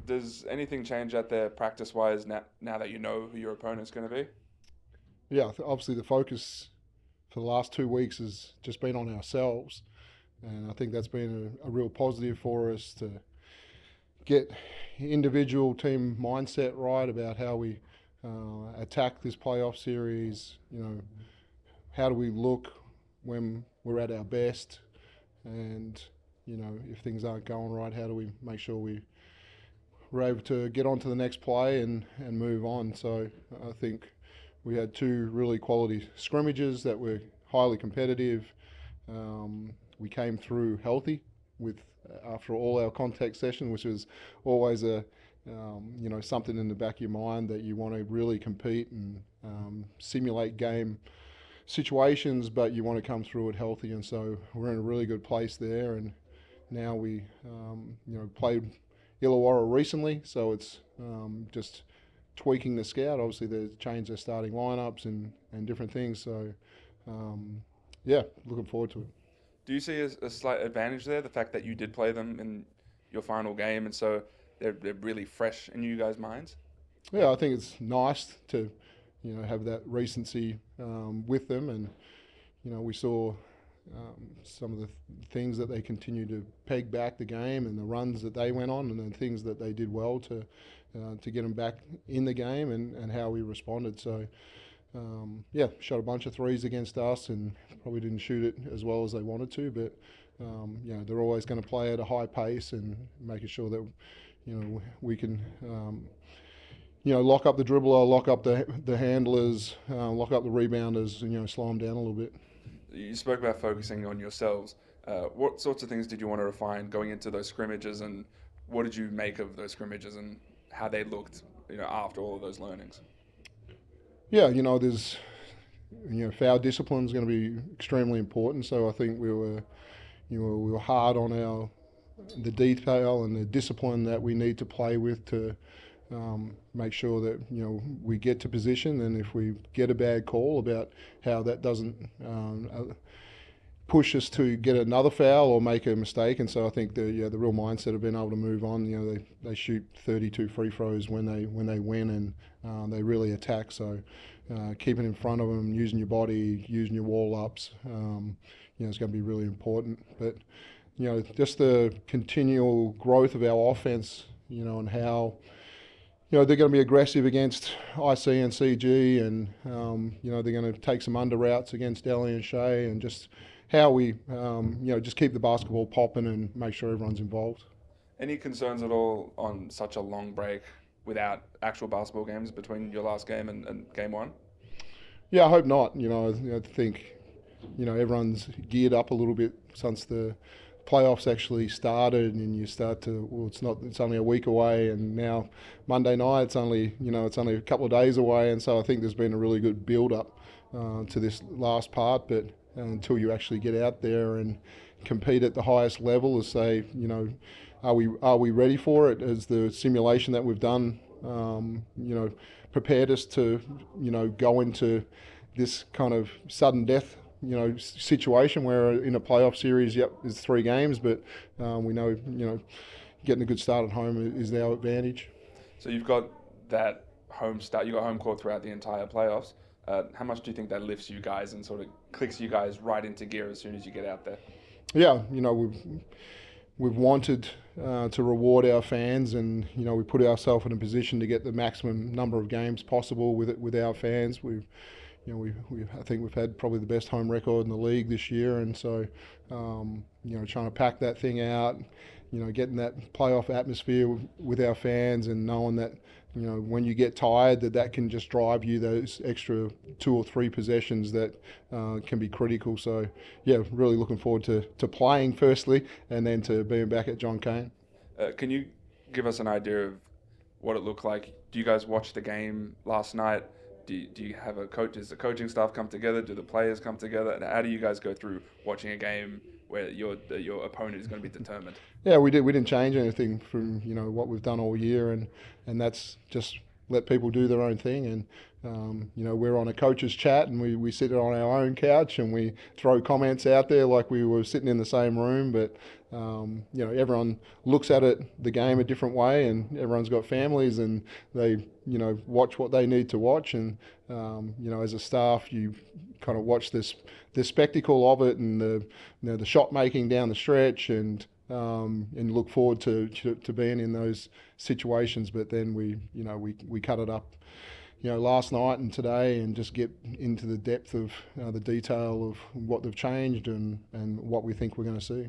Does anything change out there practice-wise now that you know who your opponent's going to be? Yeah, obviously the focus for the last 2 weeks has just been on ourselves, and I think that's been a real positive for us to get individual team mindset right about how we attack this playoff series. How do we look when we're at our best, and if things aren't going right, how do we make sure we're able to get on to the next play and move on. So I think we had two really quality scrimmages that were highly competitive. We came through healthy with after all our contact session, which was always something in the back of your mind that you want to really compete and simulate game situations, but you want to come through it healthy. And so we're in a really good place there. And now we played Illawarra recently, so it's just tweaking the scout. Obviously, they've changed their starting lineups and different things. So, looking forward to it. Do you see a slight advantage there, the fact that you did play them in your final game, and so they're really fresh in you guys' minds? Yeah, I think it's nice to, have that recency with them, and we saw some of the things that they continue to peg back the game and the runs that they went on, and the things that they did well to get them back in the game, and how we responded. So. Shot a bunch of threes against us and probably didn't shoot it as well as they wanted to, but they're always going to play at a high pace and making sure that we can lock up the dribbler, lock up the handlers, lock up the rebounders, and slow them down a little bit. You spoke about focusing on yourselves. What sorts of things did you want to refine going into those scrimmages, and what did you make of those scrimmages and how they looked after all of those learnings? Yeah, there's foul discipline is going to be extremely important. So I think we were hard on the detail and the discipline that we need to play with to make sure that we get to position, and if we get a bad call, about how that doesn't push us to get another foul or make a mistake. And so I think the real mindset of being able to move on. They shoot 32 free throws when they win, and they really attack. So keeping in front of them, using your body, using your wall ups, it's going to be really important. But just the continual growth of our offense, and how they're going to be aggressive against IC and CG, and they're going to take some under routes against Ellie and Shea, and just how we just keep the basketball popping and make sure everyone's involved. Any concerns at all on such a long break without actual basketball games between your last game and game one? Yeah, I hope not. I think everyone's geared up a little bit since the playoffs actually started, and you start to, it's only a week away, and now Monday night it's only a couple of days away, and so I think there's been a really good build up to this last part. But until you actually get out there and compete at the highest level, as say, are we ready for it? As the simulation that we've done, prepared us to, go into this kind of sudden death, situation where in a playoff series, there's 3 games, but we know, getting a good start at home is our advantage. So you've got that home start, you've got home court throughout the entire playoffs. How much do you think that lifts you guys and sort of clicks you guys right into gear as soon as you get out there? Yeah, we've wanted to reward our fans, and we put ourselves in a position to get the maximum number of games possible with our fans. I think we've had probably the best home record in the league this year, and so trying to pack that thing out, getting that playoff atmosphere with our fans, and knowing that when you get tired, that can just drive you those extra 2 or 3 possessions that can be critical. So really looking forward to playing firstly, and then to being back at John Cain. Can you give us an idea of what it looked like? Do you guys watch the game last night? Do you have a coach? Does the coaching staff come together? Do the players come together? And how do you guys go through watching a game where your opponent is going to be determined? Yeah, we didn't change anything from what we've done all year, and that's just let people do their own thing, and we're on a coach's chat and we sit on our own couch and we throw comments out there like we were sitting in the same room. But everyone looks at the game a different way, and everyone's got families and they watch what they need to watch. And as a staff, you kind of watch this spectacle of it and the shot making down the stretch, and look forward to being in those situations. But then we cut it up last night and today, and just get into the depth of the detail of what they've changed and what we think we're going to see.